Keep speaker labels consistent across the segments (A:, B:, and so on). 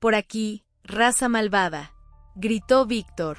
A: Por aquí, raza malvada, gritó Víctor.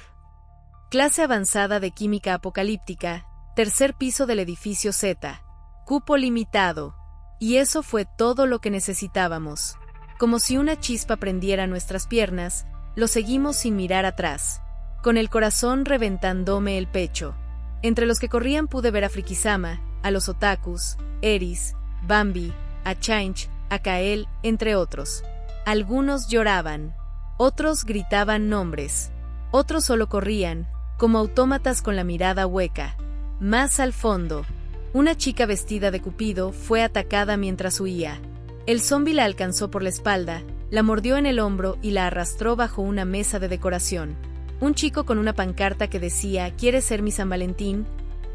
A: Clase avanzada de química apocalíptica, tercer piso del edificio Z. Cupo limitado. Y eso fue todo lo que necesitábamos. Como si una chispa prendiera nuestras piernas, lo seguimos sin mirar atrás, con el corazón reventándome el pecho. Entre los que corrían pude ver a Frikisama, a los otakus, Eris, Bambi, a Change, a Kael, entre otros. Algunos lloraban, otros gritaban nombres, otros solo corrían, como autómatas con la mirada hueca. Más al fondo, una chica vestida de Cupido fue atacada mientras huía. El zombi la alcanzó por la espalda, la mordió en el hombro y la arrastró bajo una mesa de decoración. Un chico con una pancarta que decía «¿Quieres ser mi San Valentín?»,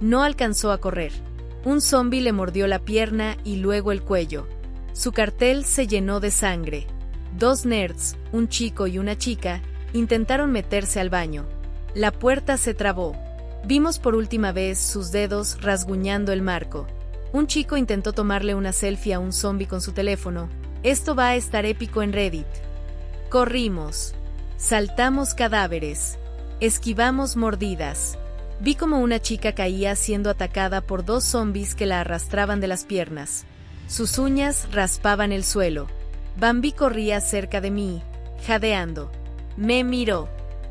A: no alcanzó a correr. Un zombi le mordió la pierna y luego el cuello. Su cartel se llenó de sangre. 2 nerds, un chico y una chica, intentaron meterse al baño. La puerta se trabó. Vimos por última vez sus dedos rasguñando el marco. Un chico intentó tomarle una selfie a un zombi con su teléfono. Esto va a estar épico en Reddit. Corrimos. Saltamos cadáveres. Esquivamos mordidas. Vi como una chica caía siendo atacada por 2 zombis que la arrastraban de las piernas. Sus uñas raspaban el suelo. Bambi corría cerca de mí, jadeando. Me miró.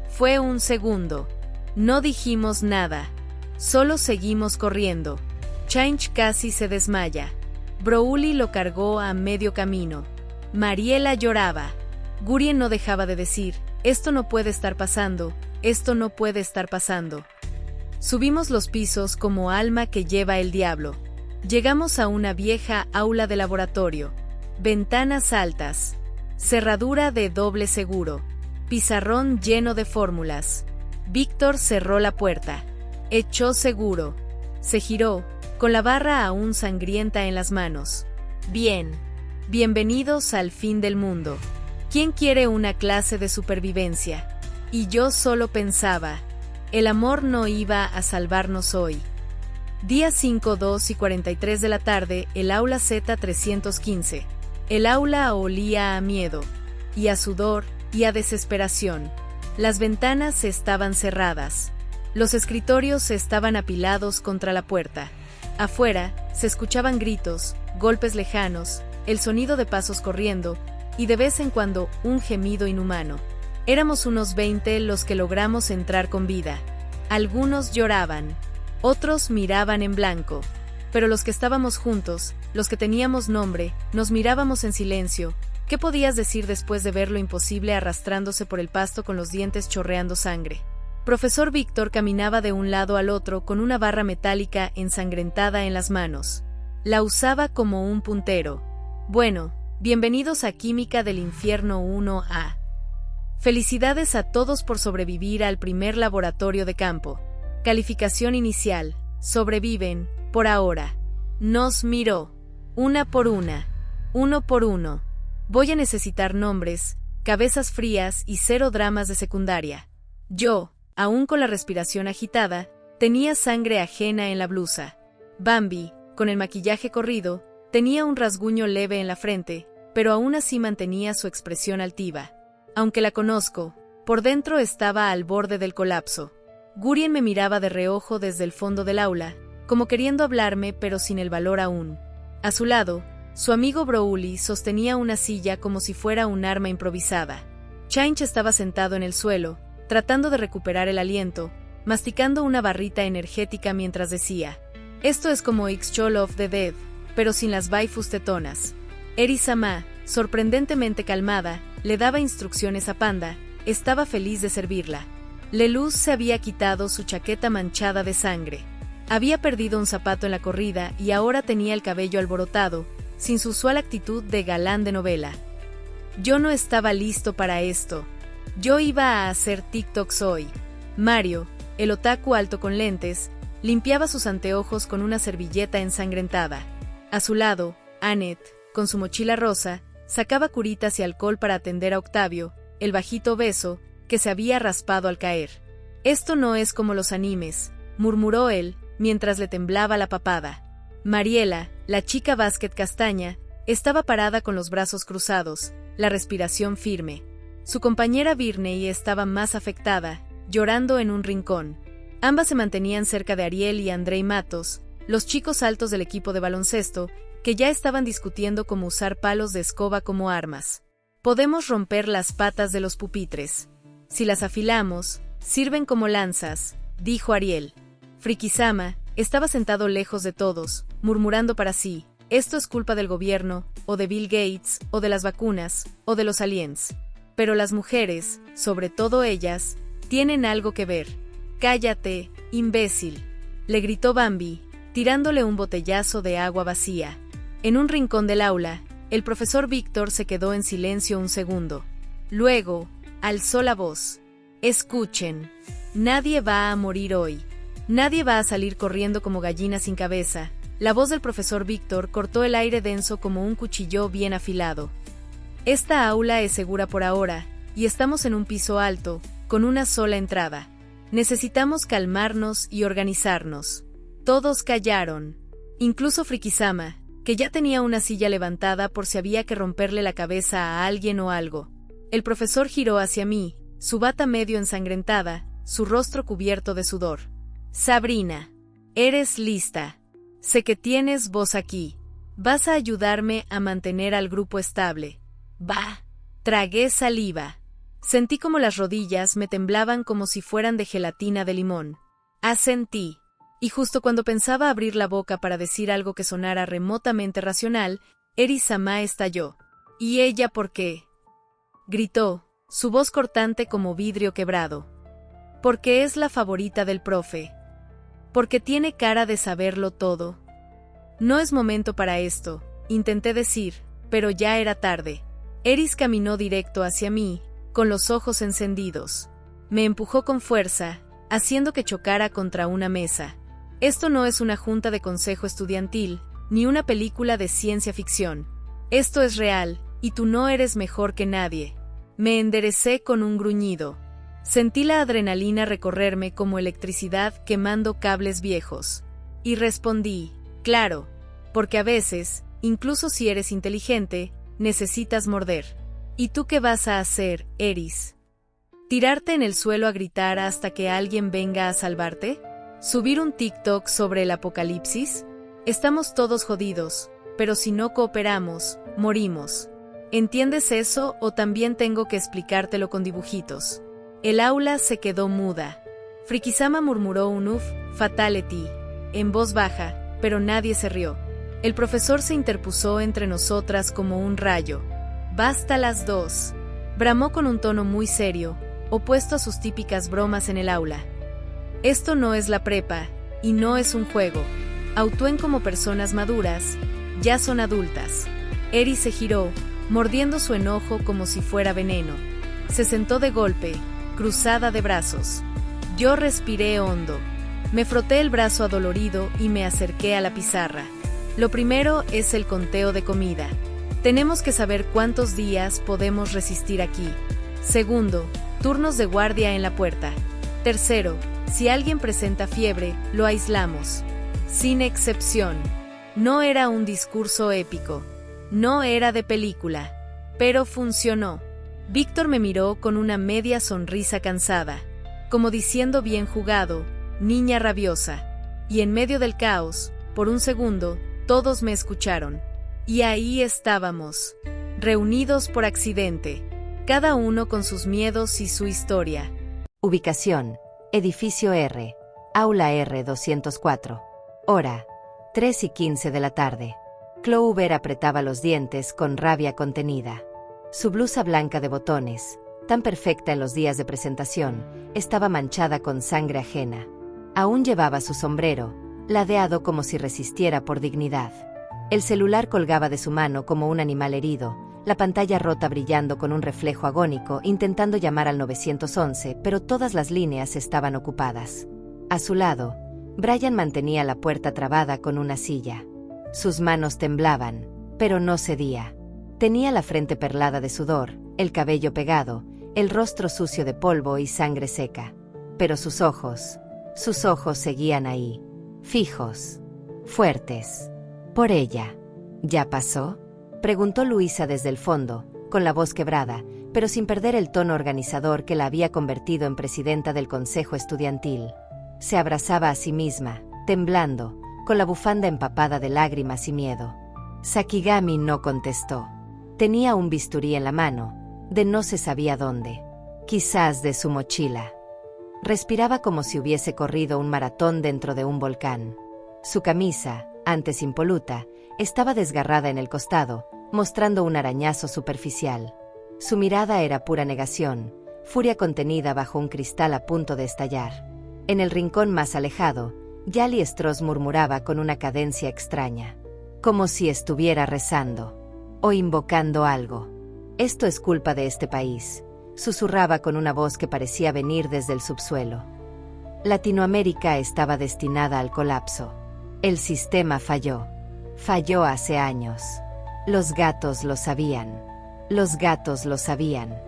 A: Fue un segundo. No dijimos nada. Solo seguimos corriendo. Change casi se desmaya. Broly lo cargó a medio camino. Mariela lloraba. Gurien no dejaba de decir, esto no puede estar pasando, esto no puede estar pasando. Subimos los pisos como alma que lleva el diablo. Llegamos a una vieja aula de laboratorio. Ventanas altas. Cerradura de doble seguro. Pizarrón lleno de fórmulas. Víctor cerró la puerta. Echó seguro. Se giró, con la barra aún sangrienta en las manos. Bien. Bienvenidos al fin del mundo. ¿Quién quiere una clase de supervivencia? Y yo solo pensaba, el amor no iba a salvarnos hoy. Día 5, 2 y 43 de la tarde, el aula Z315. El aula olía a miedo, y a sudor, y a desesperación. Las ventanas estaban cerradas. Los escritorios estaban apilados contra la puerta. Afuera, se escuchaban gritos, golpes lejanos, el sonido de pasos corriendo, y de vez en cuando, un gemido inhumano. Éramos unos 20 los que logramos entrar con vida. Algunos lloraban, otros miraban en blanco. Pero los que estábamos juntos, los que teníamos nombre, nos mirábamos en silencio. ¿Qué podías decir después de ver lo imposible arrastrándose por el pasto con los dientes chorreando sangre? Profesor Víctor caminaba de un lado al otro con una barra metálica ensangrentada en las manos. La usaba como un puntero. Bueno, bienvenidos a Química del Infierno 1A. Felicidades a todos por sobrevivir al primer laboratorio de campo. Calificación inicial. Sobreviven, por ahora. Nos miró. Una por una. Uno por uno. Voy a necesitar nombres, cabezas frías y 0 dramas de secundaria. Yo, aún con la respiración agitada, tenía sangre ajena en la blusa. Bambi, con el maquillaje corrido, tenía un rasguño leve en la frente, pero aún así mantenía su expresión altiva. Aunque la conozco, por dentro estaba al borde del colapso. Gurien me miraba de reojo desde el fondo del aula, como queriendo hablarme pero sin el valor aún. A su lado, su amigo Broly sostenía una silla como si fuera un arma improvisada. Change estaba sentado en el suelo, tratando de recuperar el aliento, masticando una barrita energética mientras decía, esto es como X-Chol of the Dead, pero sin las waifus tetonas. Eri-sama, sorprendentemente calmada, le daba instrucciones a Panda, estaba feliz de servirla. Leluz se había quitado su chaqueta manchada de sangre. Había perdido un zapato en la corrida y ahora tenía el cabello alborotado, sin su usual actitud de galán de novela. Yo no estaba listo para esto. Yo iba a hacer TikToks hoy. Mario, el otaku alto con lentes, limpiaba sus anteojos con una servilleta ensangrentada. A su lado, Annette, con su mochila rosa, sacaba curitas y alcohol para atender a Octavio, el bajito obeso, que se había raspado al caer. Esto no es como los animes, murmuró él, mientras le temblaba la papada. Mariela, la chica básquet castaña, estaba parada con los brazos cruzados, la respiración firme. Su compañera Birney estaba más afectada, llorando en un rincón. Ambas se mantenían cerca de Ariel y Andrei Matos, los chicos altos del equipo de baloncesto, que ya estaban discutiendo cómo usar palos de escoba como armas. Podemos romper las patas de los pupitres. Si las afilamos, sirven como lanzas, dijo Ariel. Frikisama estaba sentado lejos de todos, murmurando para sí, esto es culpa del gobierno, o de Bill Gates, o de las vacunas, o de los aliens. Pero las mujeres, sobre todo ellas, tienen algo que ver. Cállate, imbécil, le gritó Bambi, tirándole un botellazo de agua vacía. En un rincón del aula, el profesor Víctor se quedó en silencio un segundo. Luego, alzó la voz. Escuchen, nadie va a morir hoy. Nadie va a salir corriendo como gallina sin cabeza. La voz del profesor Víctor cortó el aire denso como un cuchillo bien afilado. Esta aula es segura por ahora, y estamos en un piso alto, con una sola entrada. Necesitamos calmarnos y organizarnos. Todos callaron. Incluso Frikisama, que ya tenía una silla levantada por si había que romperle la cabeza a alguien o algo. El profesor giró hacia mí, su bata medio ensangrentada, su rostro cubierto de sudor. Sabrina, eres lista. Sé que tienes voz aquí. Vas a ayudarme a mantener al grupo estable. Va. Tragué saliva. Sentí como las rodillas me temblaban como si fueran de gelatina de limón. Asentí. Y justo cuando pensaba abrir la boca para decir algo que sonara remotamente racional, Eri-sama estalló. ¿Y ella por qué? Gritó, su voz cortante como vidrio quebrado. Porque es la favorita del profe. Porque tiene cara de saberlo todo. No es momento para esto, intenté decir, pero ya era tarde. Eris caminó directo hacia mí, con los ojos encendidos. Me empujó con fuerza, haciendo que chocara contra una mesa. Esto no es una junta de consejo estudiantil, ni una película de ciencia ficción. Esto es real, y tú no eres mejor que nadie. Me enderecé con un gruñido. Sentí la adrenalina recorrerme como electricidad quemando cables viejos. Y respondí, claro, porque a veces, incluso si eres inteligente, necesitas morder. ¿Y tú qué vas a hacer, Eris? ¿Tirarte en el suelo a gritar hasta que alguien venga a salvarte? ¿Subir un TikTok sobre el apocalipsis? Estamos todos jodidos, pero si no cooperamos, morimos. ¿Entiendes eso o también tengo que explicártelo con dibujitos? El aula se quedó muda. Frikisama murmuró un "Uf, fatality", en voz baja, pero nadie se rió. El profesor se interpuso entre nosotras como un rayo. «Basta las dos», bramó con un tono muy serio, opuesto a sus típicas bromas en el aula. Esto no es la prepa, y no es un juego. Actúen como personas maduras, ya son adultas. Eri se giró, mordiendo su enojo como si fuera veneno. Se sentó de golpe, cruzada de brazos. Yo respiré hondo. Me froté el brazo adolorido y me acerqué a la pizarra. Lo primero es el conteo de comida. Tenemos que saber cuántos días podemos resistir aquí. Segundo, turnos de guardia en la puerta. Tercero, si alguien presenta fiebre, lo aislamos. Sin excepción. No era un discurso épico. No era de película. Pero funcionó. Víctor me miró con una media sonrisa cansada. Como diciendo bien jugado, niña rabiosa. Y en medio del caos, por un segundo, todos me escucharon. Y ahí estábamos. Reunidos por accidente. Cada uno con sus miedos y su historia.
B: Ubicación: Edificio R. Aula R204. Hora: 3:15 de la tarde. Clover apretaba los dientes con rabia contenida. Su blusa blanca de botones, tan perfecta en los días de presentación, estaba manchada con sangre ajena. Aún llevaba su sombrero, ladeado como si resistiera por dignidad. El celular colgaba de su mano como un animal herido, la pantalla rota brillando con un reflejo agónico intentando llamar al 911, pero todas las líneas estaban ocupadas. A su lado, Brian mantenía la puerta trabada con una silla. Sus manos temblaban, pero no cedía. Tenía la frente perlada de sudor, el cabello pegado, el rostro sucio de polvo y sangre seca. Pero sus ojos seguían ahí, fijos, fuertes. Por ella. ¿Ya pasó?, preguntó Luisa desde el fondo, con la voz quebrada, pero sin perder el tono organizador que la había convertido en presidenta del consejo estudiantil. Se abrazaba a sí misma, temblando, con la bufanda empapada de lágrimas y miedo. Sakigami no contestó. Tenía un bisturí en la mano, de no se sabía dónde. Quizás de su mochila. Respiraba como si hubiese corrido un maratón dentro de un volcán. Su camisa, antes impoluta, estaba desgarrada en el costado, mostrando un arañazo superficial. Su mirada era pura negación, furia contenida bajo un cristal a punto de estallar. En el rincón más alejado, Yali Stross murmuraba con una cadencia extraña, como si estuviera rezando o invocando algo. «Esto es culpa de este país», susurraba con una voz que parecía venir desde el subsuelo. Latinoamérica estaba destinada al colapso. El sistema falló. Falló hace años. Los gatos lo sabían. Los gatos lo sabían.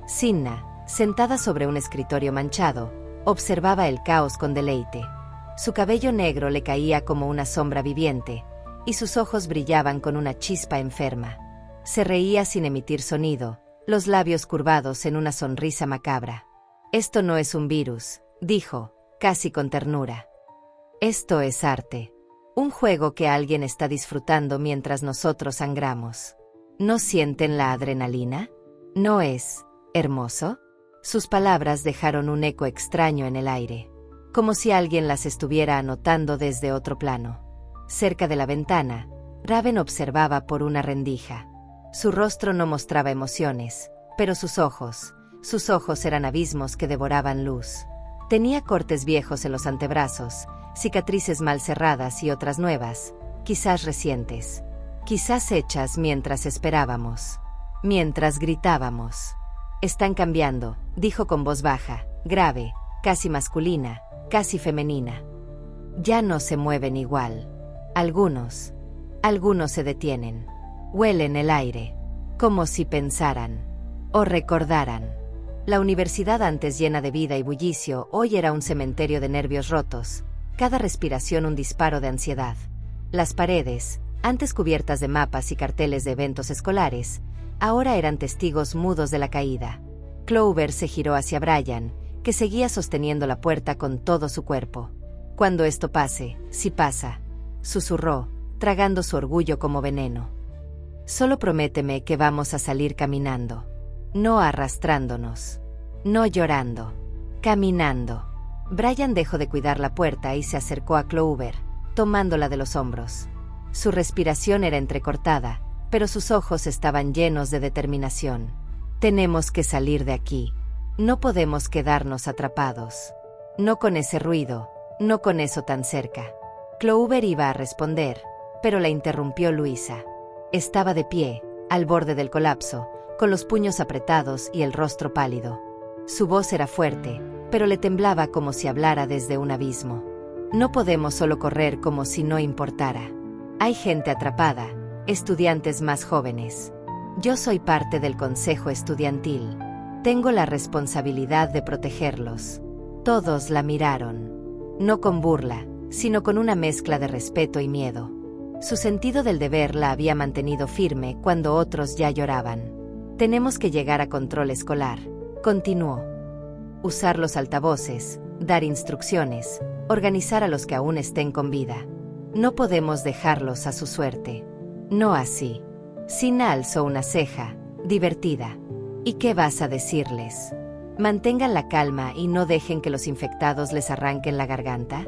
B: Sinna, sentada sobre un escritorio manchado, observaba el caos con deleite. Su cabello negro le caía como una sombra viviente, y sus ojos brillaban con una chispa enferma. Se reía sin emitir sonido, los labios curvados en una sonrisa macabra. «Esto no es un virus», dijo, casi con ternura. «Esto es arte. Un juego que alguien está disfrutando mientras nosotros sangramos. ¿No sienten la adrenalina? ¿No es hermoso?». Sus palabras dejaron un eco extraño en el aire, como si alguien las estuviera anotando desde otro plano. Cerca de la ventana, Raven observaba por una rendija. Su rostro no mostraba emociones, pero sus ojos eran abismos que devoraban luz. Tenía cortes viejos en los antebrazos, cicatrices mal cerradas y otras nuevas, quizás recientes. Quizás hechas mientras esperábamos. Mientras gritábamos. «Están cambiando», dijo con voz baja, grave, casi masculina, casi femenina. «Ya no se mueven igual. Algunos se detienen. Huelen el aire, como si pensaran o recordaran». La universidad, antes llena de vida y bullicio, hoy era un cementerio de nervios rotos, cada respiración un disparo de ansiedad. Las paredes, antes cubiertas de mapas y carteles de eventos escolares, ahora eran testigos mudos de la caída. Clover se giró hacia Brian, que seguía sosteniendo la puerta con todo su cuerpo. «Cuando esto pase, si pasa», susurró, tragando su orgullo como veneno. «Solo prométeme que vamos a salir caminando. No arrastrándonos. No llorando. Caminando». Brian dejó de cuidar la puerta y se acercó a Clover, tomándola de los hombros. Su respiración era entrecortada, pero sus ojos estaban llenos de determinación. «Tenemos que salir de aquí. No podemos quedarnos atrapados. No con ese ruido, no con eso tan cerca». Clover iba a responder, pero la interrumpió Luisa. Estaba de pie, al borde del colapso, con los puños apretados y el rostro pálido. Su voz era fuerte, pero le temblaba como si hablara desde un abismo. «No podemos solo correr como si no importara. Hay gente atrapada, estudiantes más jóvenes. Yo soy parte del consejo estudiantil. Tengo la responsabilidad de protegerlos». Todos la miraron. No con burla, sino con una mezcla de respeto y miedo. Su sentido del deber la había mantenido firme cuando otros ya lloraban. «Tenemos que llegar a control escolar», continuó. «Usar los altavoces, dar instrucciones, organizar a los que aún estén con vida. No podemos dejarlos a su suerte. No así». Sinna alzó una ceja, divertida. «¿Y qué vas a decirles? Mantengan la calma y no dejen que los infectados les arranquen la garganta».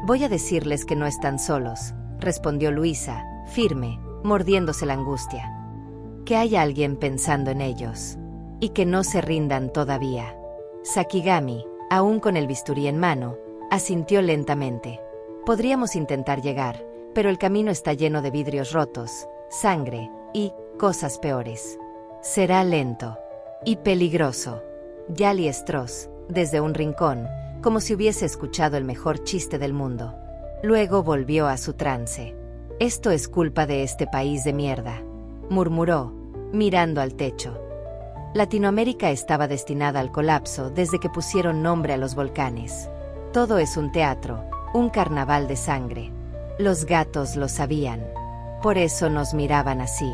B: «Voy a decirles que no están solos», respondió Luisa, firme, mordiéndose la angustia. «Que hay alguien pensando en ellos. Y que no se rindan todavía». Sakigami, aún con el bisturí en mano, asintió lentamente. «Podríamos intentar llegar, pero el camino está lleno de vidrios rotos, sangre y cosas peores. Será lento y peligroso». Yali Stross, desde un rincón, como si hubiese escuchado el mejor chiste del mundo. Luego volvió a su trance. «Esto es culpa de este país de mierda», murmuró, mirando al techo. Latinoamérica estaba destinada al colapso desde que pusieron nombre a los volcanes. Todo es un teatro, un carnaval de sangre. Los gatos lo sabían. Por eso nos miraban así.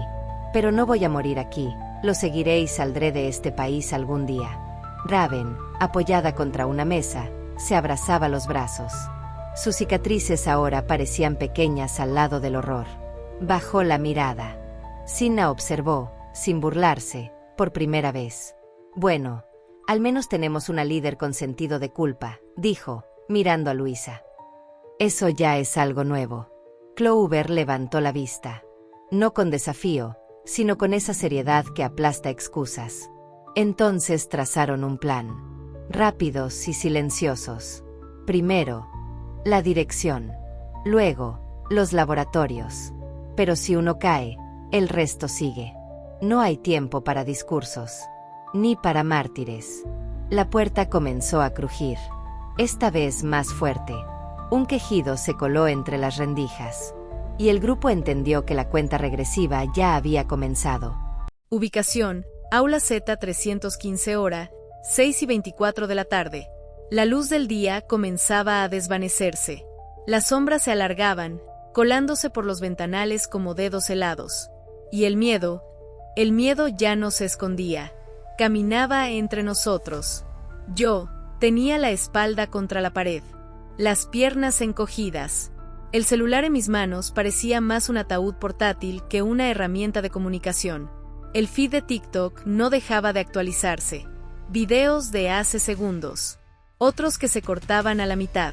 B: «Pero no voy a morir aquí», Lo seguiré y saldré de este país algún día. Raven, apoyada contra una mesa, se abrazaba los brazos. Sus cicatrices ahora parecían pequeñas al lado del horror. Bajó la mirada. Cinna observó, sin burlarse, por primera vez. Bueno, al menos tenemos una líder con sentido de culpa, dijo, mirando a Luisa. Eso ya es algo nuevo. Clover levantó la vista. No con desafío, sino con esa seriedad que aplasta excusas. Entonces trazaron un plan. Rápidos y silenciosos. Primero, la dirección. Luego, los laboratorios. Pero si uno cae, el resto sigue. No hay tiempo para discursos. Ni para mártires. La puerta comenzó a crujir. Esta vez más fuerte. Un quejido se coló entre las rendijas. Y el grupo entendió que la cuenta regresiva ya había comenzado.
A: Ubicación, Aula Z 315 hora, 6:24 de la tarde. La luz del día comenzaba a desvanecerse. Las sombras se alargaban, colándose por los ventanales como dedos helados. Y el miedo ya no se escondía. Caminaba entre nosotros. Yo tenía la espalda contra la pared, las piernas encogidas. El celular en mis manos parecía más un ataúd portátil que una herramienta de comunicación. El feed de TikTok no dejaba de actualizarse. Videos de hace segundos. Otros que se cortaban a la mitad.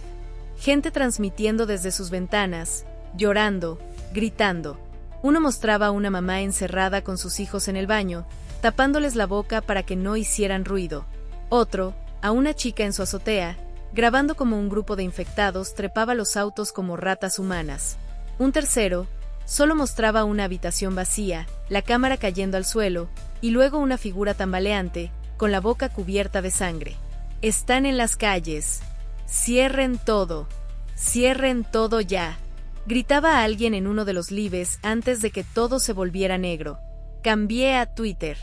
A: Gente transmitiendo desde sus ventanas, llorando, gritando. Uno mostraba a una mamá encerrada con sus hijos en el baño, tapándoles la boca para que no hicieran ruido. Otro, a una chica en su azotea, grabando como un grupo de infectados trepaba los autos como ratas humanas. Un tercero, solo mostraba una habitación vacía, la cámara cayendo al suelo, y luego una figura tambaleante, con la boca cubierta de sangre. Están en las calles. Cierren todo ya. Gritaba alguien en uno de los lives antes de que todo se volviera negro. Cambié a Twitter.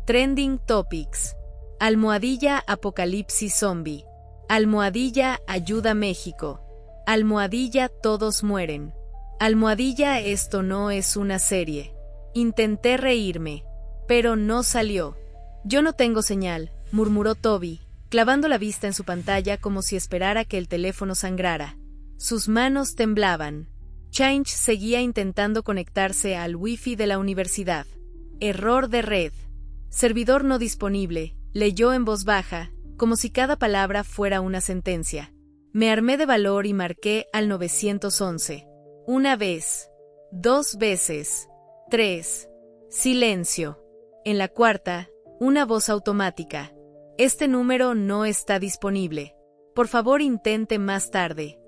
A: Trending Topics. Almohadilla Apocalipsis Zombie. Almohadilla Ayuda México. Almohadilla Todos mueren. Almohadilla Esto no es una serie. Intenté reírme, pero no salió. Yo no tengo señal, murmuró Toby, clavando la vista en su pantalla como si esperara que el teléfono sangrara. Sus manos temblaban. Change seguía intentando conectarse al wifi de la universidad. Error de red. Servidor no disponible, leyó en voz baja, como si cada palabra fuera una sentencia. Me armé de valor y marqué al 911. Una vez. 2 veces. 3. Silencio. En la cuarta, una voz automática. Este número no está disponible. Por favor, intente más tarde.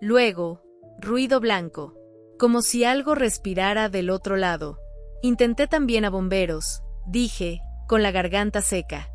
A: Luego, ruido blanco. Como si algo respirara del otro lado. Intenté también a bomberos, dije, con la garganta seca.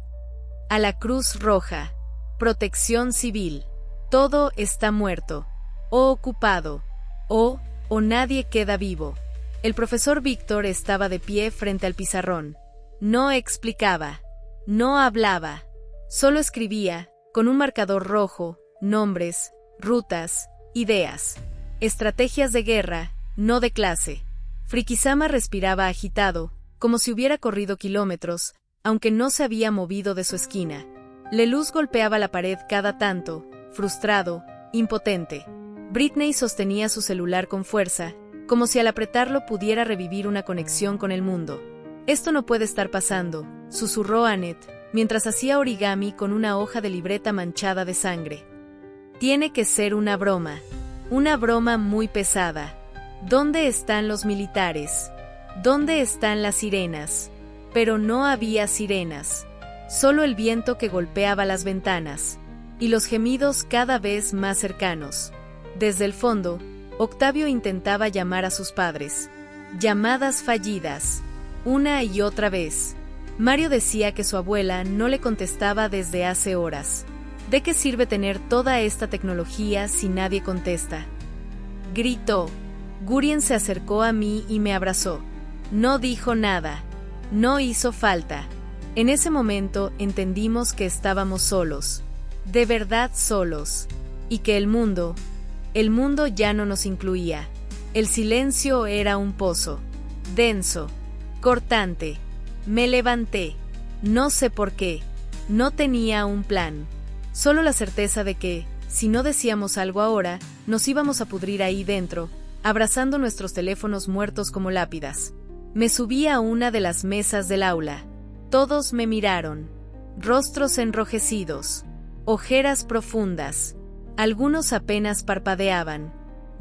A: A la Cruz Roja. Protección Civil. Todo está muerto. O ocupado. O nadie queda vivo. El profesor Víctor estaba de pie frente al pizarrón. No explicaba. No hablaba. Solo escribía, con un marcador rojo, nombres, rutas, ideas. Estrategias de guerra, no de clase. Frikisama respiraba agitado, como si hubiera corrido kilómetros, aunque no se había movido de su esquina. Leluz golpeaba la pared cada tanto, frustrado, impotente. Britney sostenía su celular con fuerza, como si al apretarlo pudiera revivir una conexión con el mundo. Esto no puede estar pasando, susurró Annette, mientras hacía origami con una hoja de libreta manchada de sangre. Tiene que ser una broma muy pesada. ¿Dónde están los militares? ¿Dónde están las sirenas? Pero no había sirenas. Solo el viento que golpeaba las ventanas. Y los gemidos cada vez más cercanos. Desde el fondo, Octavio intentaba llamar a sus padres. Llamadas fallidas. Una y otra vez. Mario decía que su abuela no le contestaba desde hace horas. ¿De qué sirve tener toda esta tecnología si nadie contesta? Gritó. Gurien se acercó a mí y me abrazó. No dijo nada. No hizo falta. En ese momento entendimos que estábamos solos. De verdad solos. Y que el mundo ya no nos incluía. El silencio era un pozo. Denso. Cortante. Me levanté. No sé por qué. No tenía un plan. Solo la certeza de que, si no decíamos algo ahora, nos íbamos a pudrir ahí dentro, abrazando nuestros teléfonos muertos como lápidas. Me subí a una de las mesas del aula. Todos me miraron. Rostros enrojecidos. Ojeras profundas. Algunos apenas parpadeaban.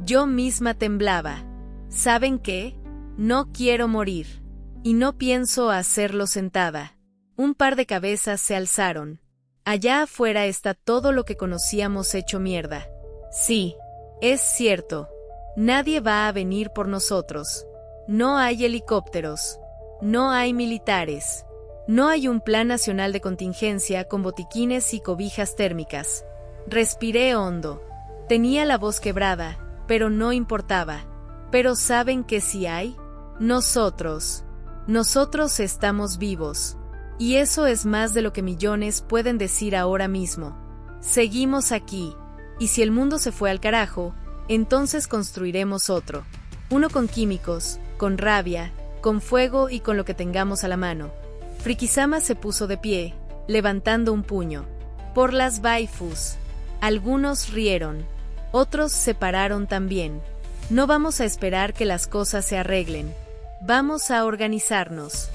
A: Yo misma temblaba. ¿Saben qué? No quiero morir. Y no pienso hacerlo sentada. Un par de cabezas se alzaron. Allá afuera está todo lo que conocíamos hecho mierda. Sí, es cierto. Nadie va a venir por nosotros. No hay helicópteros. No hay militares. No hay un plan nacional de contingencia con botiquines y cobijas térmicas. Respiré hondo. Tenía la voz quebrada, pero no importaba. Pero ¿saben qué sí hay? Nosotros. Nosotros estamos vivos. Y eso es más de lo que millones pueden decir ahora mismo. Seguimos aquí. Y si el mundo se fue al carajo, entonces construiremos otro. Uno con químicos, con rabia, con fuego y con lo que tengamos a la mano. Frikisama se puso de pie, levantando un puño. Por las waifus. Algunos rieron. Otros se pararon también. No vamos a esperar que las cosas se arreglen. Vamos a organizarnos.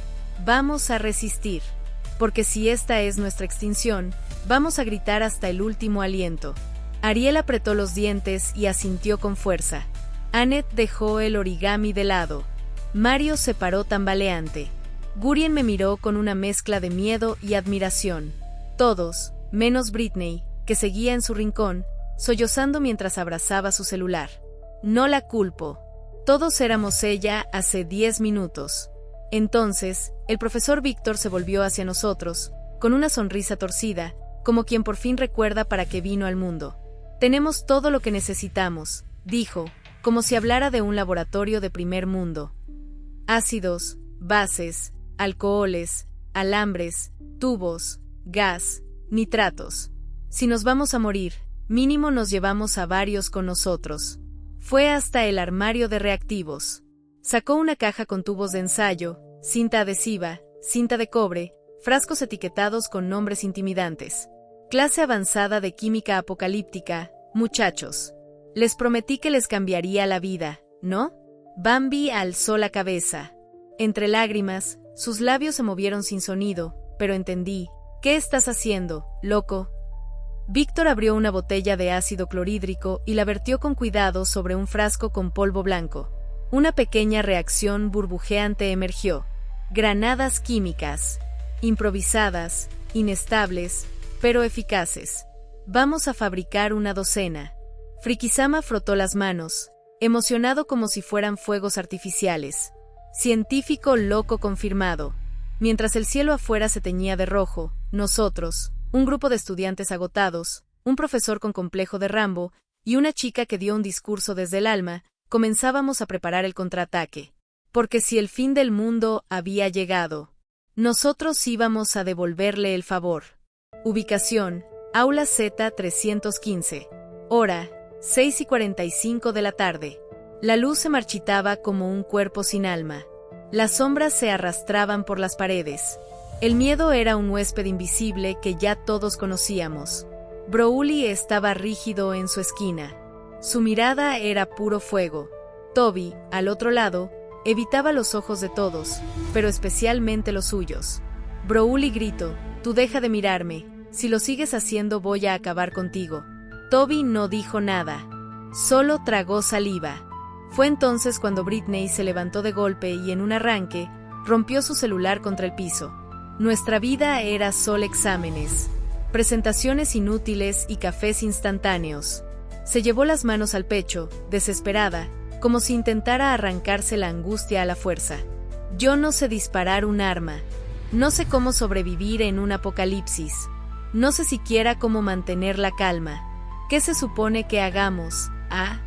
A: Vamos a resistir. Porque si esta es nuestra extinción, vamos a gritar hasta el último aliento. Ariel apretó los dientes y asintió con fuerza. Annette dejó el origami de lado. Mario se paró tambaleante. Gurien me miró con una mezcla de miedo y admiración. Todos, menos Britney, que seguía en su rincón, sollozando mientras abrazaba su celular. No la culpo. Todos éramos ella hace 10 minutos. Entonces, el profesor Víctor se volvió hacia nosotros, con una sonrisa torcida, como quien por fin recuerda para qué vino al mundo. Tenemos todo lo que necesitamos, dijo, como si hablara de un laboratorio de primer mundo. Ácidos, bases, alcoholes, alambres, tubos, gas, nitratos. Si nos vamos a morir, mínimo nos llevamos a varios con nosotros. Fue hasta el armario de reactivos. Sacó una caja con tubos de ensayo, cinta adhesiva, cinta de cobre, frascos etiquetados con nombres intimidantes. Clase avanzada de química apocalíptica, muchachos. Les prometí que les cambiaría la vida, ¿no? Bambi alzó la cabeza. Entre lágrimas, sus labios se movieron sin sonido, pero entendí. ¿Qué estás haciendo, loco? Víctor abrió una botella de ácido clorhídrico y la vertió con cuidado sobre un frasco con polvo blanco. Una pequeña reacción burbujeante emergió. Granadas químicas. Improvisadas, inestables, pero eficaces. Vamos a fabricar una docena. Frikisama frotó las manos, emocionado como si fueran fuegos artificiales. Científico loco confirmado. Mientras el cielo afuera se teñía de rojo, nosotros, un grupo de estudiantes agotados, un profesor con complejo de Rambo y una chica que dio un discurso desde el alma, comenzábamos a preparar el contraataque. Porque si el fin del mundo había llegado, nosotros íbamos a devolverle el favor. Ubicación, Aula Z315. Hora, 6:45 de la tarde. La luz se marchitaba como un cuerpo sin alma. Las sombras se arrastraban por las paredes. El miedo era un huésped invisible que ya todos conocíamos. Brouli estaba rígido en su esquina. Su mirada era puro fuego. Toby, al otro lado, evitaba los ojos de todos, pero especialmente los suyos. Brouli gritó, «Tú deja de mirarme, si lo sigues haciendo voy a acabar contigo». Toby no dijo nada. Solo tragó saliva. Fue entonces cuando Britney se levantó de golpe y en un arranque, rompió su celular contra el piso. Nuestra vida era solo exámenes, presentaciones inútiles y cafés instantáneos. Se llevó las manos al pecho, desesperada, como si intentara arrancarse la angustia a la fuerza. Yo no sé disparar un arma. No sé cómo sobrevivir en un apocalipsis. No sé siquiera cómo mantener la calma. ¿Qué se supone que hagamos? ¿A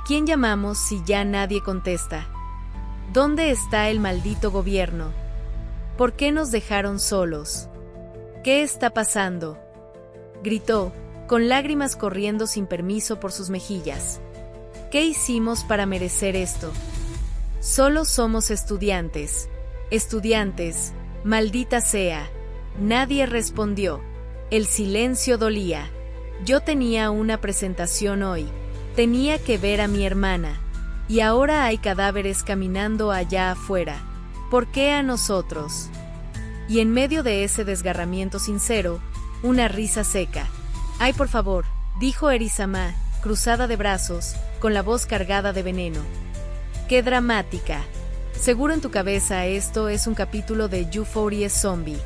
A: quién llamamos si ya nadie contesta? ¿Dónde está el maldito gobierno? ¿Por qué nos dejaron solos? ¿Qué está pasando?, gritó, con lágrimas corriendo sin permiso por sus mejillas. ¿Qué hicimos para merecer esto? Solo somos estudiantes. Estudiantes, maldita sea. Nadie respondió. El silencio dolía. Yo tenía una presentación hoy. Tenía que ver a mi hermana. Y ahora hay cadáveres caminando allá afuera. ¿Por qué a nosotros? Y en medio de ese desgarramiento sincero, una risa seca. Ay, por favor, dijo Erisama, cruzada de brazos, con la voz cargada de veneno. ¡Qué dramática! Seguro en tu cabeza esto es un capítulo de Euphoria Zombie.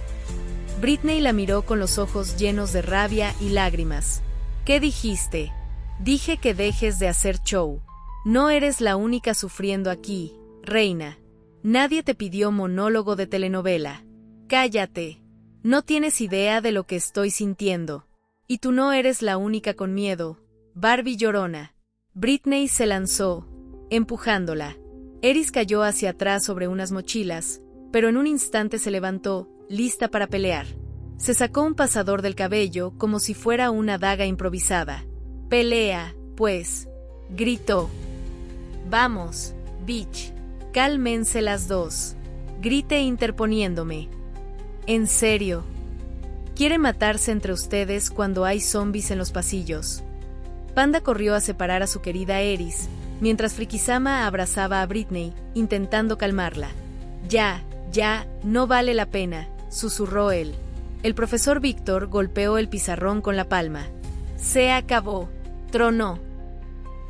A: Britney la miró con los ojos llenos de rabia y lágrimas. ¿Qué dijiste? Dije que dejes de hacer show. No eres la única sufriendo aquí, reina. Nadie te pidió monólogo de telenovela. Cállate. No tienes idea de lo que estoy sintiendo. Y tú no eres la única con miedo. Barbie llorona. Britney se lanzó, empujándola. Eris cayó hacia atrás sobre unas mochilas, pero en un instante se levantó, lista para pelear. Se sacó un pasador del cabello como si fuera una daga improvisada. «Pelea, pues», gritó. «Vamos, bitch. Cálmense las dos», grité interponiéndome. «¿En serio? ¿Quiere matarse entre ustedes cuando hay zombies en los pasillos?» Panda corrió a separar a su querida Eris, mientras Frikisama abrazaba a Britney, intentando calmarla. Ya, no vale la pena», susurró él. El profesor Víctor golpeó el pizarrón con la palma. «Se acabó», tronó.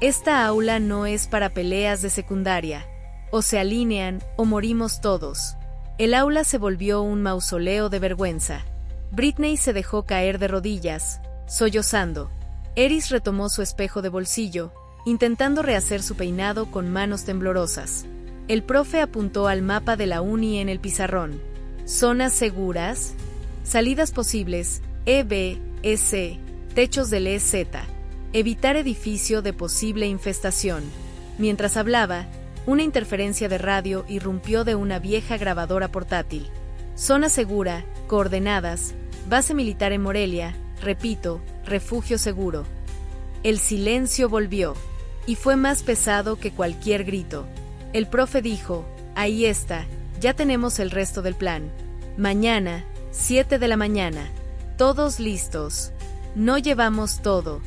A: «Esta aula no es para peleas de secundaria. O se alinean, o morimos todos». El aula se volvió un mausoleo de vergüenza. Britney se dejó caer de rodillas, sollozando. Eris retomó su espejo de bolsillo, intentando rehacer su peinado con manos temblorosas. El profe apuntó al mapa de la uni en el pizarrón. «¿Zonas seguras? Salidas posibles, E-B, E-C, techos del E-Z. Evitar edificio de posible infestación». Mientras hablaba, una interferencia de radio irrumpió de una vieja grabadora portátil. «Zona segura, coordenadas, base militar en Morelia, repito, refugio seguro». El silencio volvió, y fue más pesado que cualquier grito. El profe dijo: «Ahí está, ya tenemos el resto del plan. Mañana, 7 de la mañana. Todos listos. No llevamos todo.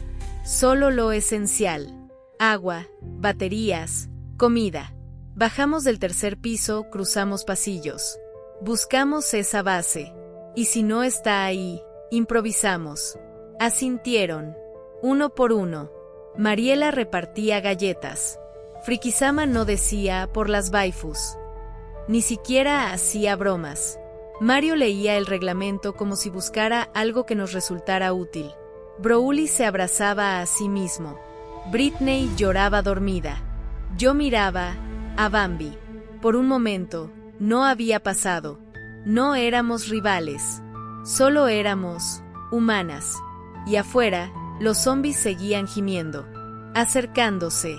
A: Solo lo esencial. Agua, baterías, comida». Bajamos del tercer piso, cruzamos pasillos. Buscamos esa base. Y si no está ahí, improvisamos. Asintieron. Uno por uno. Mariela repartía galletas. Frikisama no decía por las waifus. Ni siquiera hacía bromas. Mario leía el reglamento como si buscara algo que nos resultara útil. Brouli se abrazaba a sí mismo. Britney lloraba dormida. Yo miraba a Bambi. Por un momento, no había pasado. No éramos rivales. Solo éramos humanas. Y afuera, los zombies seguían gimiendo. Acercándose.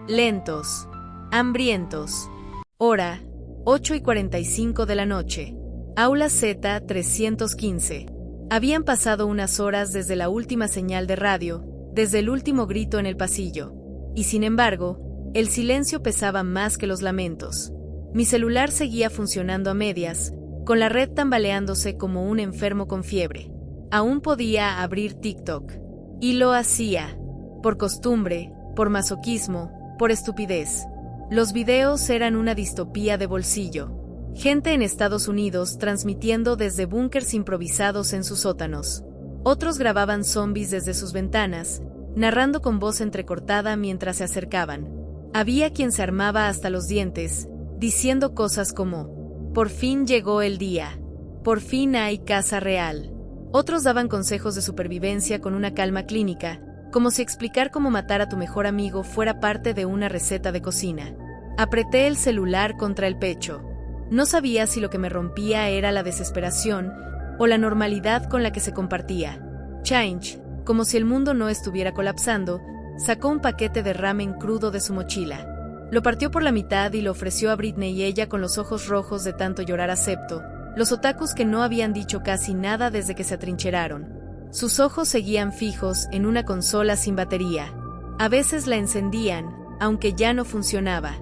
A: Lentos. Hambrientos. Hora, 8:45 de la noche. Aula Z 315. Habían pasado unas horas desde la última señal de radio, desde el último grito en el pasillo. Y sin embargo, el silencio pesaba más que los lamentos. Mi celular seguía funcionando a medias, con la red tambaleándose como un enfermo con fiebre. Aún podía abrir TikTok. Y lo hacía. Por costumbre, por masoquismo, por estupidez. Los videos eran una distopía de bolsillo. Gente en Estados Unidos transmitiendo desde búnkers improvisados en sus sótanos. Otros grababan zombies desde sus ventanas, narrando con voz entrecortada mientras se acercaban. Había quien se armaba hasta los dientes, diciendo cosas como: «Por fin llegó el día. Por fin hay casa real». Otros daban consejos de supervivencia con una calma clínica, como si explicar cómo matar a tu mejor amigo fuera parte de una receta de cocina. Apreté el celular contra el pecho. No sabía si lo que me rompía era la desesperación o la normalidad con la que se compartía. Change, como si el mundo no estuviera colapsando, sacó un paquete de ramen crudo de su mochila. Lo partió por la mitad y lo ofreció a Britney y ella con los ojos rojos de tanto llorar acepto. Los otakus que no habían dicho casi nada desde que se atrincheraron. Sus ojos seguían fijos en una consola sin batería. A veces la encendían, aunque ya no funcionaba.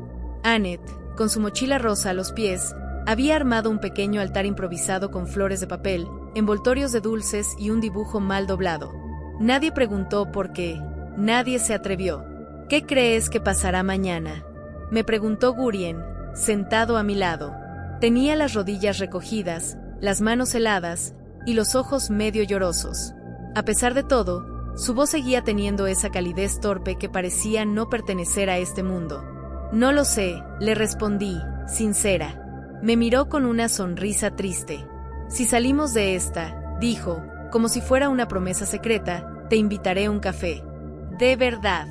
A: Annette, con su mochila rosa a los pies, Había armado un pequeño altar improvisado con flores de papel, envoltorios de dulces y un dibujo mal doblado. Nadie preguntó por qué, nadie se atrevió. ¿Qué crees que pasará mañana?, me preguntó Gurien, sentado a mi lado. Tenía las rodillas recogidas, las manos heladas y los ojos medio llorosos. A pesar de todo, su voz seguía teniendo esa calidez torpe que parecía no pertenecer a este mundo. No lo sé, le respondí, sincera. Me miró con una sonrisa triste. Si salimos de esta, dijo, como si fuera una promesa secreta, te invitaré a un café. De verdad.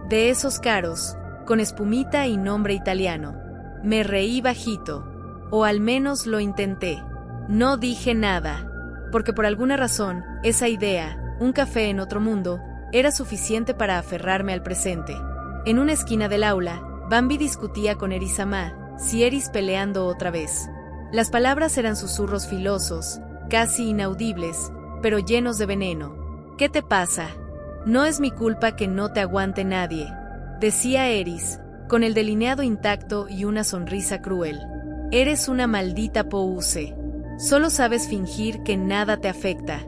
A: De esos caros, con espumita y nombre italiano. Me reí bajito. O al menos lo intenté. No dije nada. Porque por alguna razón, esa idea, un café en otro mundo, era suficiente para aferrarme al presente. En una esquina del aula, Bambi discutía con Eris-sama, si Eris peleando otra vez. Las palabras eran susurros filosos, casi inaudibles, pero llenos de veneno. ¿Qué te pasa? No es mi culpa que no te aguante nadie, decía Eris, con el delineado intacto y una sonrisa cruel. Eres una maldita pouse. Solo sabes fingir que nada te afecta.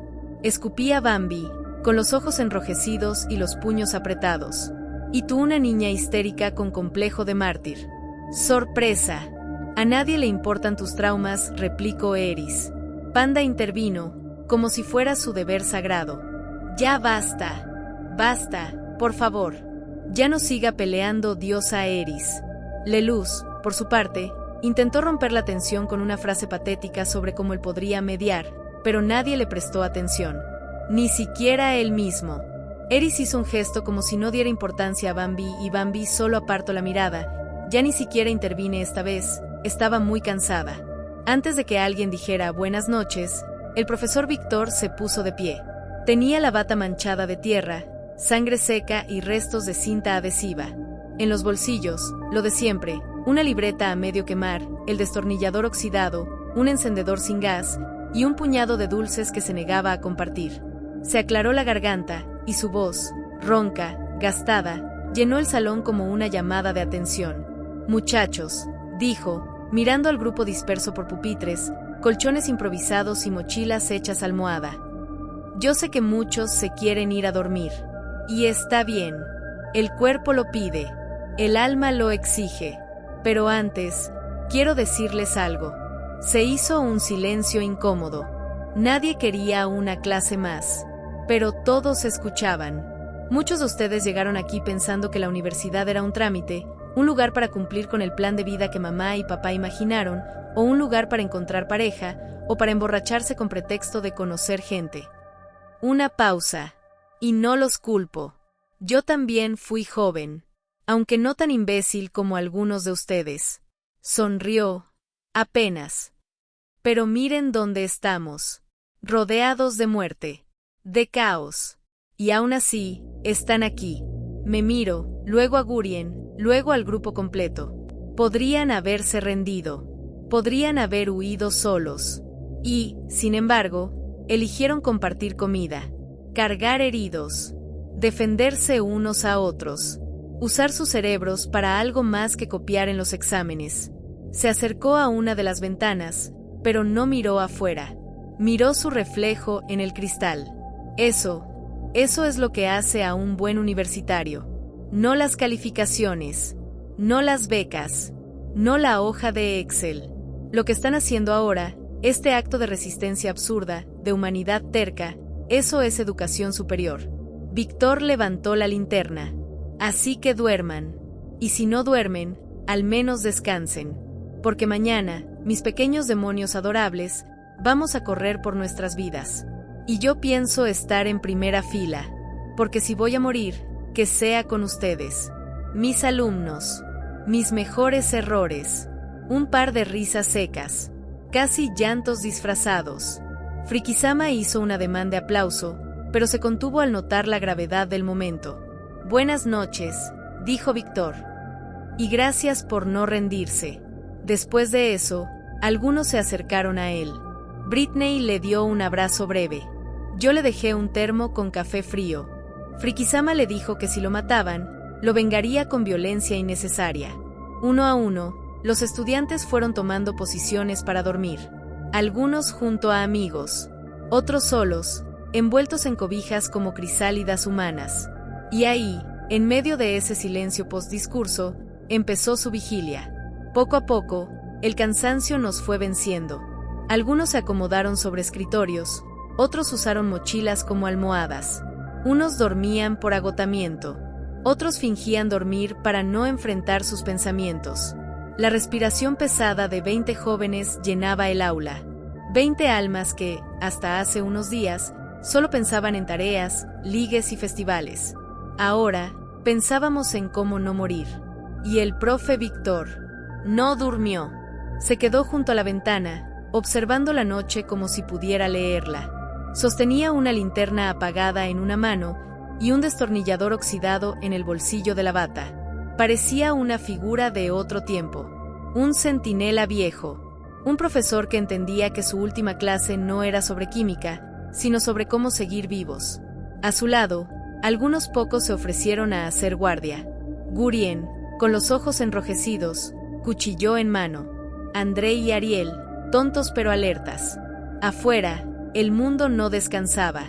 A: Escupía Bambi, con los ojos enrojecidos y los puños apretados. Y tú una niña histérica con complejo de mártir. Sorpresa. A nadie le importan tus traumas, replicó Eris. Panda intervino, como si fuera su deber sagrado. Ya basta. Basta, por favor. Ya no siga peleando, diosa Eris. Leluz, por su parte, intentó romper la tensión con una frase patética sobre cómo él podría mediar, pero nadie le prestó atención. Ni siquiera él mismo. Eris hizo un gesto como si no diera importancia a Bambi y Bambi solo apartó la mirada. Ya ni siquiera intervine esta vez, estaba muy cansada. Antes de que alguien dijera buenas noches, el profesor Víctor se puso de pie. Tenía la bata manchada de tierra, sangre seca y restos de cinta adhesiva. En los bolsillos, lo de siempre, una libreta a medio quemar, el destornillador oxidado, un encendedor sin gas y un puñado de dulces que se negaba a compartir. Se aclaró la garganta y su voz, ronca, gastada, llenó el salón como una llamada de atención. Muchachos, dijo, mirando al grupo disperso por pupitres, colchones improvisados y mochilas hechas almohada. Yo sé que muchos se quieren ir a dormir. Y está bien. El cuerpo lo pide. El alma lo exige. Pero antes, quiero decirles algo. Se hizo un silencio incómodo. Nadie quería una clase más. Pero todos escuchaban. Muchos de ustedes llegaron aquí pensando que la universidad era un trámite, un lugar para cumplir con el plan de vida que mamá y papá imaginaron, o un lugar para encontrar pareja, o para emborracharse con pretexto de conocer gente. Una pausa. Y no los culpo. Yo también fui joven, aunque no tan imbécil como algunos de ustedes. Sonrió. Apenas. Pero miren dónde estamos. Rodeados de muerte. De caos. Y aún así, están aquí. Me miro, luego a Gurien, luego al grupo completo. Podrían haberse rendido. Podrían haber huido solos. Y, sin embargo, eligieron compartir comida, cargar heridos, defenderse unos a otros, usar sus cerebros para algo más que copiar en los exámenes. Se acercó a una de las ventanas, pero no miró afuera. Miró su reflejo en el cristal. Eso es lo que hace a un buen universitario. No las calificaciones, no las becas, no la hoja de Excel. Lo que están haciendo ahora, este acto de resistencia absurda, de humanidad terca, eso es educación superior. Víctor levantó la linterna. Así que duerman. Y si no duermen, al menos descansen. Porque mañana, mis pequeños demonios adorables, vamos a correr por nuestras vidas. Y yo pienso estar en primera fila. Porque si voy a morir, que sea con ustedes. Mis alumnos. Mis mejores errores. Un par de risas secas. Casi llantos disfrazados. Frikisama hizo un ademán de aplauso, pero se contuvo al notar la gravedad del momento. Buenas noches, dijo Víctor. Y gracias por no rendirse. Después de eso, algunos se acercaron a él. Britney le dio un abrazo breve. Yo le dejé un termo con café frío. Frikisama le dijo que si lo mataban, lo vengaría con violencia innecesaria. Uno a uno, los estudiantes fueron tomando posiciones para dormir. Algunos junto a amigos, otros solos, envueltos en cobijas como crisálidas humanas. Y ahí, en medio de ese silencio postdiscurso, empezó su vigilia. Poco a poco, el cansancio nos fue venciendo. Algunos se acomodaron sobre escritorios, otros usaron mochilas como almohadas. Unos dormían por agotamiento, otros fingían dormir para no enfrentar sus pensamientos. La respiración pesada de 20 jóvenes llenaba el aula. 20 almas que, hasta hace unos días, solo pensaban en tareas, ligues y festivales. Ahora, pensábamos en cómo no morir. Y el profe Víctor no durmió. Se quedó junto a la ventana, observando la noche como si pudiera leerla. Sostenía una linterna apagada en una mano y un destornillador oxidado en el bolsillo de la bata. Parecía una figura de otro tiempo. Un centinela viejo. Un profesor que entendía que su última clase no era sobre química, sino sobre cómo seguir vivos. A su lado, algunos pocos se ofrecieron a hacer guardia. Gurien, con los ojos enrojecidos, cuchillo en mano. André y Ariel, tontos pero alertas. Afuera, el mundo no descansaba.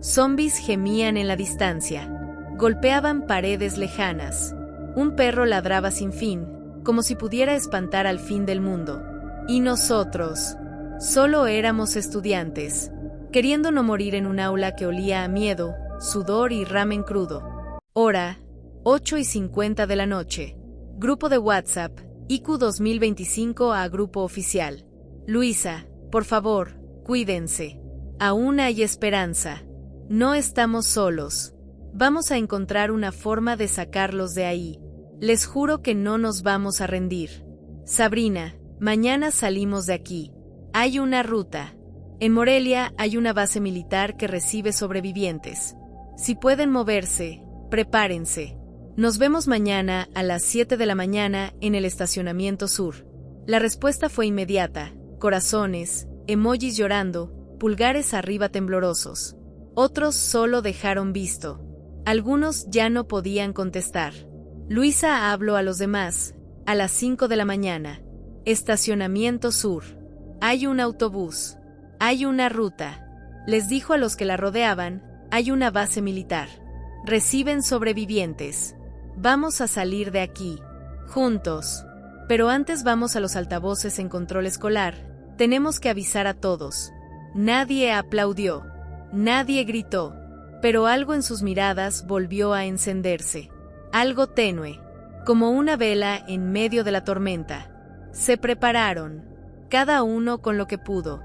A: Zombies gemían en la distancia. Golpeaban paredes lejanas. Un perro ladraba sin fin, como si pudiera espantar al fin del mundo. Y nosotros, solo éramos estudiantes, queriendo no morir en un aula que olía a miedo, sudor y ramen crudo. Hora, 8:50 de la noche. Grupo de WhatsApp, IQ 2025 a grupo oficial. Luisa, por favor, cuídense. Aún hay esperanza. No estamos solos. Vamos a encontrar una forma de sacarlos de ahí. Les juro que no nos vamos a rendir. Sabrina, mañana salimos de aquí. Hay una ruta. En Morelia hay una base militar que recibe sobrevivientes. Si pueden moverse, prepárense. Nos vemos mañana a las 7 de la mañana en el estacionamiento sur. La respuesta fue inmediata. Corazones, emojis llorando, pulgares arriba temblorosos. Otros solo dejaron visto. Algunos ya no podían contestar. Luisa habló a los demás, a las 5 de la mañana. Estacionamiento sur. Hay un autobús. Hay una ruta. Les dijo a los que la rodeaban, hay una base militar. Reciben sobrevivientes. Vamos a salir de aquí. Juntos. Pero antes vamos a los altavoces en control escolar. Tenemos que avisar a todos. Nadie aplaudió. Nadie gritó. Pero algo en sus miradas volvió a encenderse. Algo tenue. Como una vela en medio de la tormenta. Se prepararon. Cada uno con lo que pudo.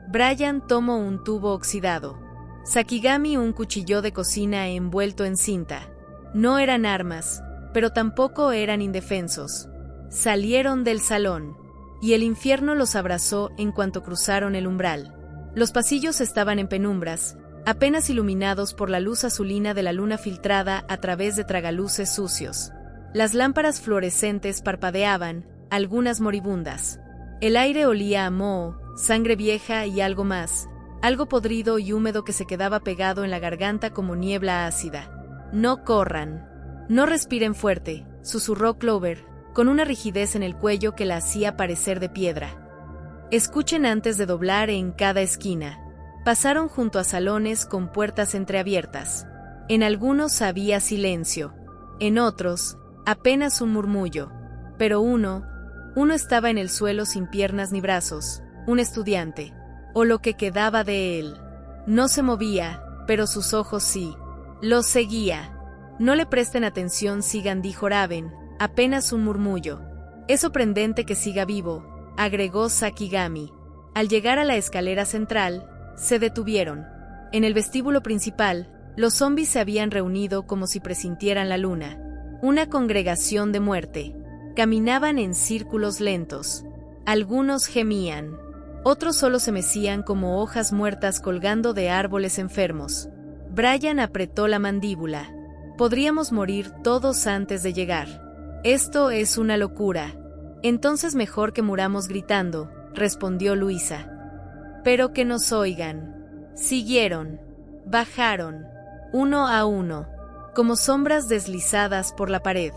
A: Brian tomó un tubo oxidado. Sakigami un cuchillo de cocina envuelto en cinta. No eran armas, pero tampoco eran indefensos. Salieron del salón, y el infierno los abrazó en cuanto cruzaron el umbral. Los pasillos estaban en penumbras, apenas iluminados por la luz azulina de la luna filtrada a través de tragaluces sucios. Las lámparas fluorescentes parpadeaban, algunas moribundas. El aire olía a moho, sangre vieja y algo más, algo podrido y húmedo que se quedaba pegado en la garganta como niebla ácida. No corran. No respiren fuerte, susurró Clover, con una rigidez en el cuello que la hacía parecer de piedra. Escuchen antes de doblar en cada esquina. Pasaron junto a salones con puertas entreabiertas. En algunos había silencio. En otros, apenas un murmullo. Pero uno estaba en el suelo sin piernas ni brazos, un estudiante, o lo que quedaba de él. No se movía, pero sus ojos sí. Los seguía. No le presten atención, sigan, dijo Raven, apenas un murmullo. Es sorprendente que siga vivo, agregó Sakigami. Al llegar a la escalera central, se detuvieron. En el vestíbulo principal, los zombies se habían reunido como si presintieran la luna. Una congregación de muerte. Caminaban en círculos lentos. Algunos gemían. Otros solo se mecían como hojas muertas colgando de árboles enfermos. Brian apretó la mandíbula. Podríamos morir todos antes de llegar. Esto es una locura. Entonces mejor que muramos gritando, respondió Luisa. Pero que nos oigan. Siguieron. Bajaron. Uno a uno. Como sombras deslizadas por la pared.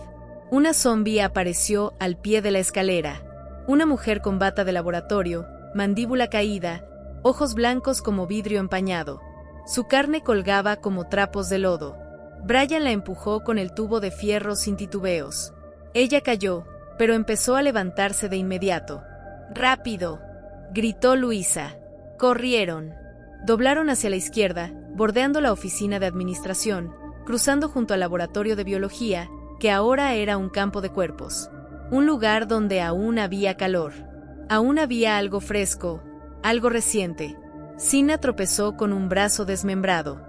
A: Una zombie apareció al pie de la escalera. Una mujer con bata de laboratorio, mandíbula caída, ojos blancos como vidrio empañado. Su carne colgaba como trapos de lodo. Brian la empujó con el tubo de fierro sin titubeos. Ella cayó, pero empezó a levantarse de inmediato. ¡Rápido!, gritó Luisa. Corrieron. Doblaron hacia la izquierda, bordeando la oficina de administración, cruzando junto al laboratorio de biología, que ahora era un campo de cuerpos. Un lugar donde aún había calor. Aún había algo fresco, algo reciente. Sina tropezó con un brazo desmembrado.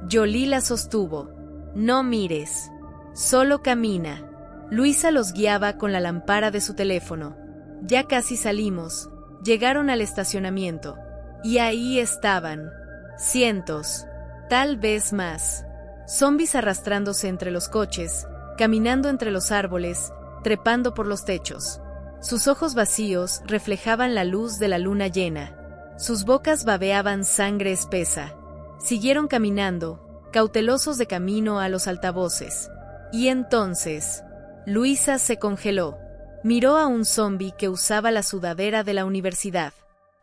A: Jolie la sostuvo. No mires. Solo camina. Luisa los guiaba con la lámpara de su teléfono. Ya casi salimos. Llegaron al estacionamiento. Y ahí estaban. Cientos. Tal vez más. Zombies arrastrándose entre los coches, caminando entre los árboles, trepando por los techos. Sus ojos vacíos reflejaban la luz de la luna llena. Sus bocas babeaban sangre espesa. Siguieron caminando, cautelosos de camino a los altavoces. Y entonces, Luisa se congeló. Miró a un zombi que usaba la sudadera de la universidad,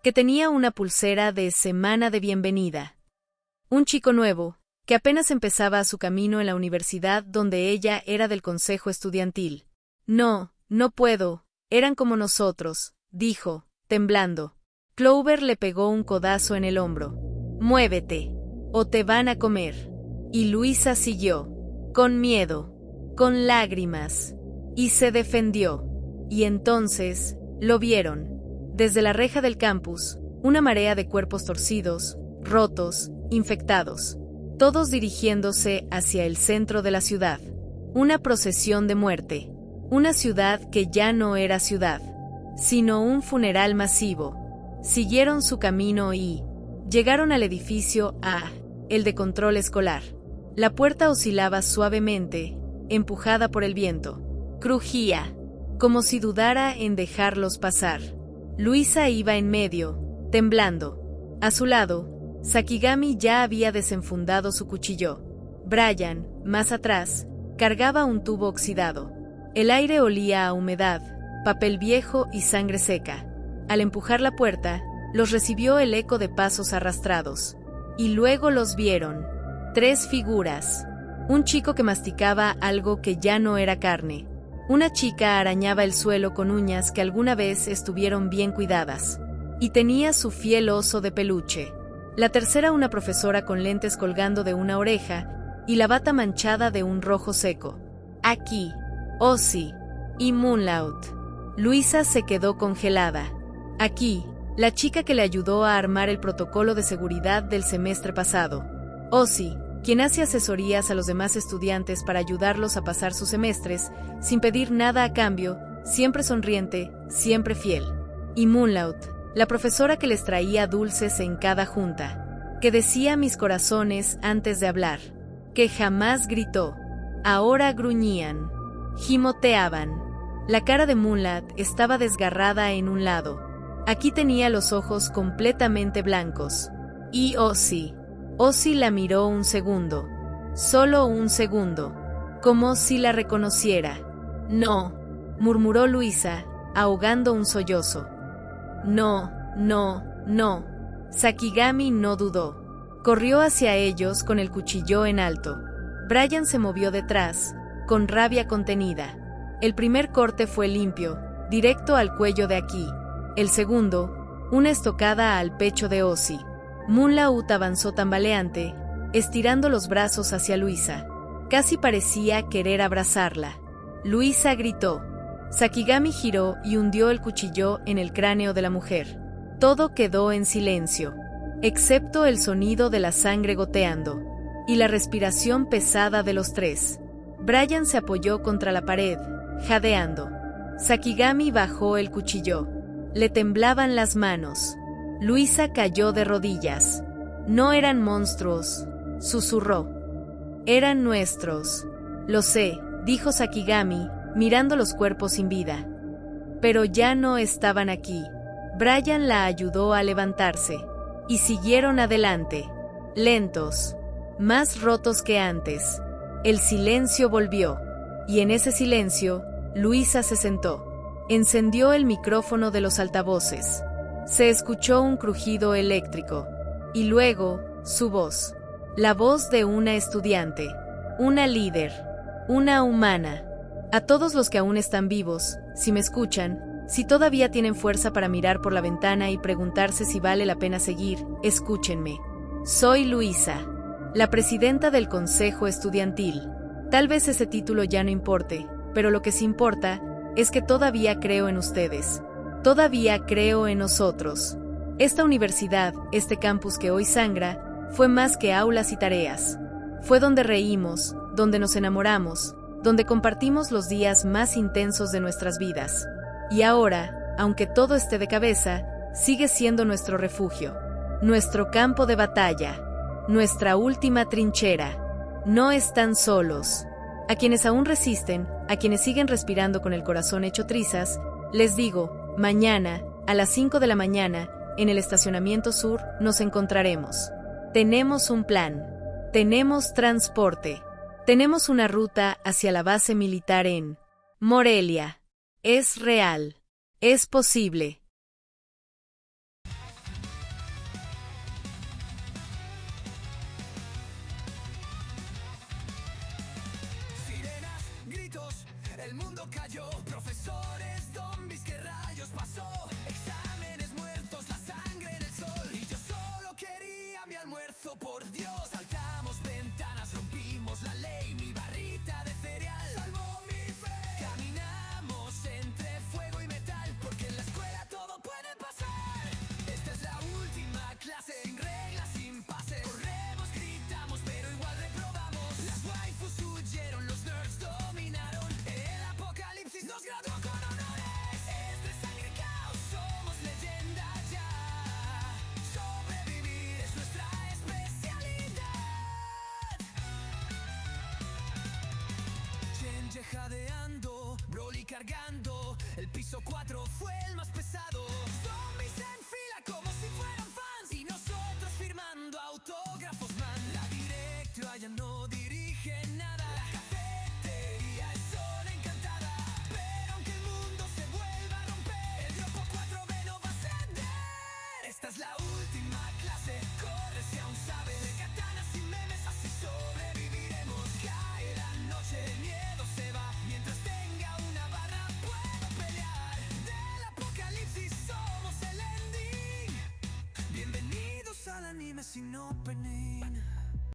A: que tenía una pulsera de semana de bienvenida. Un chico nuevo, que apenas empezaba su camino en la universidad donde ella era del consejo estudiantil. No, no puedo, eran como nosotros, dijo, temblando. Clover le pegó un codazo en el hombro. Muévete, o te van a comer. Y Luisa siguió, con miedo, con lágrimas, y se defendió. Y entonces, lo vieron. Desde la reja del campus, una marea de cuerpos torcidos, rotos, infectados. Todos dirigiéndose hacia el centro de la ciudad. Una procesión de muerte. Una ciudad que ya no era ciudad, sino un funeral masivo. Siguieron su camino y llegaron al edificio A, el de control escolar. La puerta oscilaba suavemente, empujada por el viento. Crujía, como si dudara en dejarlos pasar. Luisa iba en medio, temblando. A su lado, Sakigami ya había desenfundado su cuchillo. Brian, más atrás, cargaba un tubo oxidado. El aire olía a humedad, papel viejo y sangre seca. Al empujar la puerta, los recibió el eco de pasos arrastrados. Y luego los vieron. 3 figuras. Un chico que masticaba algo que ya no era carne. Una chica arañaba el suelo con uñas que alguna vez estuvieron bien cuidadas. Y tenía su fiel oso de peluche. La tercera una profesora con lentes colgando de una oreja y la bata manchada de un rojo seco. Aquí, Ozzy y Moonlight. Luisa se quedó congelada. Aquí, la chica que le ayudó a armar el protocolo de seguridad del semestre pasado. Ozzy, quien hace asesorías a los demás estudiantes para ayudarlos a pasar sus semestres, sin pedir nada a cambio, siempre sonriente, siempre fiel. Y Moonlight, la profesora que les traía dulces en cada junta, que decía mis corazones antes de hablar, que jamás gritó, ahora gruñían, gimoteaban. La cara de Moonlight estaba desgarrada en un lado. Aquí tenía los ojos completamente blancos. Y Ozzy la miró un segundo, solo un segundo, como si la reconociera. No, murmuró Luisa, ahogando un sollozo. No, no, no. Sakigami no dudó. Corrió hacia ellos con el cuchillo en alto. Brian se movió detrás, con rabia contenida. El primer corte fue limpio, directo al cuello de aquí. El segundo, una estocada al pecho de Ozzy. Moonlight avanzó tambaleante, estirando los brazos hacia Luisa. Casi parecía querer abrazarla. Luisa gritó. Sakigami giró y hundió el cuchillo en el cráneo de la mujer. Todo quedó en silencio, excepto el sonido de la sangre goteando y la respiración pesada de los 3. Brian se apoyó contra la pared, jadeando. Sakigami bajó el cuchillo. Le temblaban las manos. Luisa cayó de rodillas. No eran monstruos, susurró. Eran nuestros. Lo sé, dijo Sakigami, mirando los cuerpos sin vida. Pero ya no estaban aquí. Brian la ayudó a levantarse. Y siguieron adelante. Lentos. Más rotos que antes. El silencio volvió. Y en ese silencio, Luisa se sentó. Encendió el micrófono de los altavoces. Se escuchó un crujido eléctrico. Y luego, su voz. La voz de una estudiante. Una líder. Una humana. A todos los que aún están vivos, si me escuchan, si todavía tienen fuerza para mirar por la ventana y preguntarse si vale la pena seguir, escúchenme. Soy Luisa, la presidenta del Consejo Estudiantil. Tal vez ese título ya no importe, pero lo que sí importa es que todavía creo en ustedes. Todavía creo en nosotros. Esta universidad, este campus que hoy sangra, fue más que aulas y tareas. Fue donde reímos, donde nos enamoramos, donde compartimos los días más intensos de nuestras vidas. Y ahora, aunque todo esté de cabeza, sigue siendo nuestro refugio, nuestro campo de batalla, nuestra última trinchera. No están solos. A quienes aún resisten, a quienes siguen respirando con el corazón hecho trizas, les digo, mañana, a las 5 de la mañana, en el estacionamiento sur, nos encontraremos. Tenemos un plan. Tenemos transporte. Tenemos una ruta hacia la base militar en Morelia. Es real. Es posible.
C: Sirenas, gritos, el mundo cayó. Profesores, zombies, ¿qué rayos pasó? Exámenes muertos, la sangre en el sol. Y yo solo quería mi almuerzo, por Dios. Saltamos ventanas, rompimos la ley. Mi barrita de cereal salvó mi fe. Caminamos entre fuego y metal, porque en la escuela todo puede pasar. Esta es la última clase, sin reglas, sin pase. Corremos, gritamos, pero igual reprobamos. Las waifus huyeron, los nerds dominaron. El apocalipsis nos graduó con honores. Esto es sangre y caos, somos leyenda ya. Sobrevivir es nuestra especialidad. Chenje jadeando, Broly cargando. El piso 4 fue el más pesado.